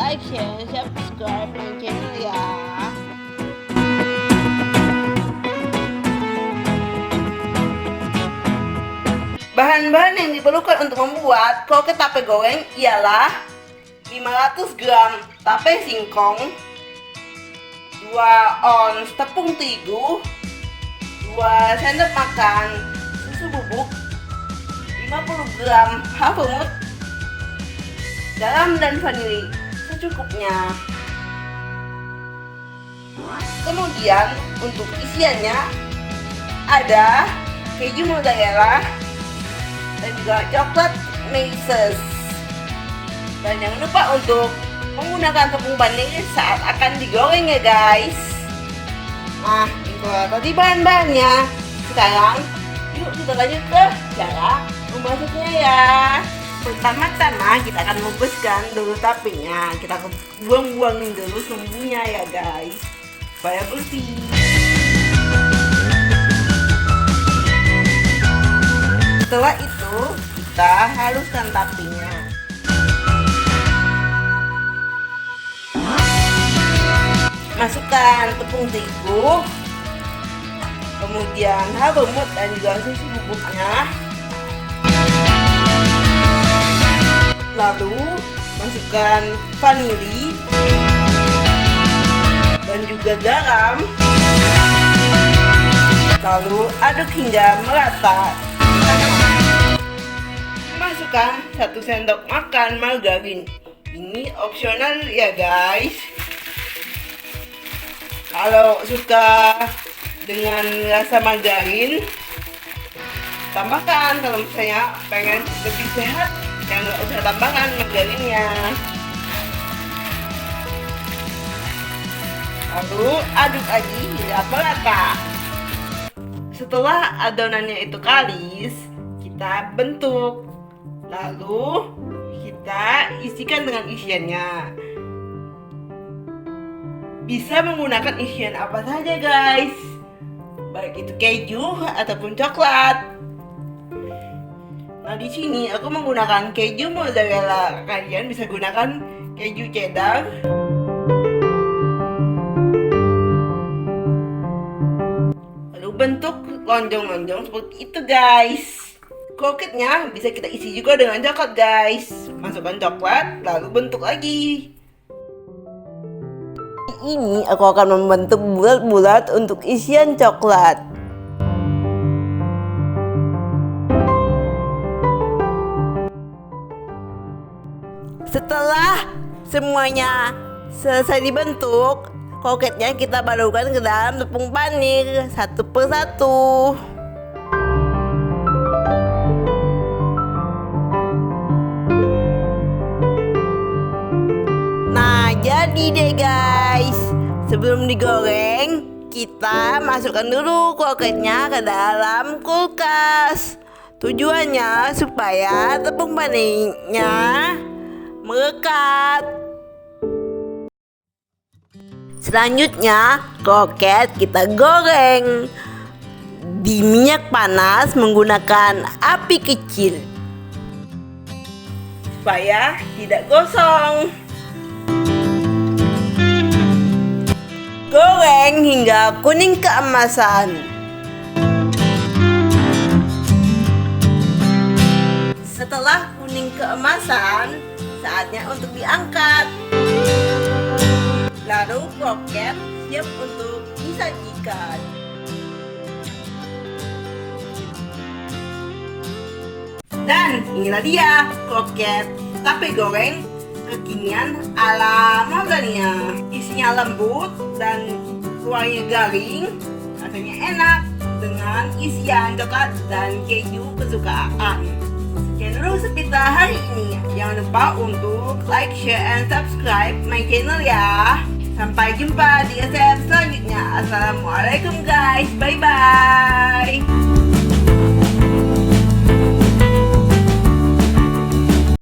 like, share, subscribe my channel ya. Bahan-bahan yang diperlukan untuk membuat kroket tape goreng ialah 500 gram tape singkong, 2 ons tepung terigu, 2 sendok makan susu bubuk, 50 gram hazelnut, garam dan vanili secukupnya. Kemudian untuk isiannya ada keju mozzarella dan juga coklat meses. Dan jangan lupa untuk menggunakan tepung vanili saat akan digoreng ya guys. Nah, itu tadi bahan-bahannya. Sekarang yuk kita lanjut ke cara memasaknya ya. Pertama-tama kita akan membuskan dulu tapenya. Kita buang-buangin dulu sumbunya ya guys, supaya bersih. Setelah itu kita haluskan tapenya. Masukkan tepung terigu, kemudian hazelnut dan juga susu bubuknya. Lalu masukkan vanili dan juga garam. Lalu aduk hingga merata. Masukkan 1 sendok makan margarin. Ini opsional ya guys. Kalau suka dengan rasa margarin, tambahkan. Kalau misalnya pengen lebih sehat, ya nggak usah tambahkan margarinnya. Lalu aduk lagi hingga merata. Setelah adonannya itu kalis, kita bentuk. Lalu kita isikan dengan isiannya. Bisa menggunakan isian apa saja guys, baik itu keju ataupun coklat. Nah, di sini aku menggunakan keju mozzarella. Kalian bisa gunakan keju cheddar. Lalu bentuk lonjong-lonjong seperti itu guys. Kroketnya bisa kita isi juga dengan coklat guys. Masukkan coklat, lalu bentuk lagi. Ini aku akan membentuk bulat-bulat untuk isian coklat. Setelah semuanya selesai dibentuk, kroketnya kita balukan ke dalam tepung panir satu persatu. Nah, jadi deh guys. Sebelum digoreng, kita masukkan dulu kroketnya ke dalam kulkas. Tujuannya supaya tepung panirnya melekat. Selanjutnya, kroket kita goreng di minyak panas menggunakan api kecil supaya tidak gosong. Goreng hingga kuning keemasan. Setelah kuning keemasan, saatnya untuk diangkat. Lalu kroket siap untuk disajikan. Dan inilah dia kroket tape goreng kekinian ala Moldania. Isinya lembut dan luarnya garing, rasanya enak dengan isian coklat dan keju kesukaan. Sekian dulu sepita hari ini. Jangan lupa untuk like, share, and subscribe my channel ya. Sampai jumpa di resep selanjutnya. Assalamualaikum guys, bye bye.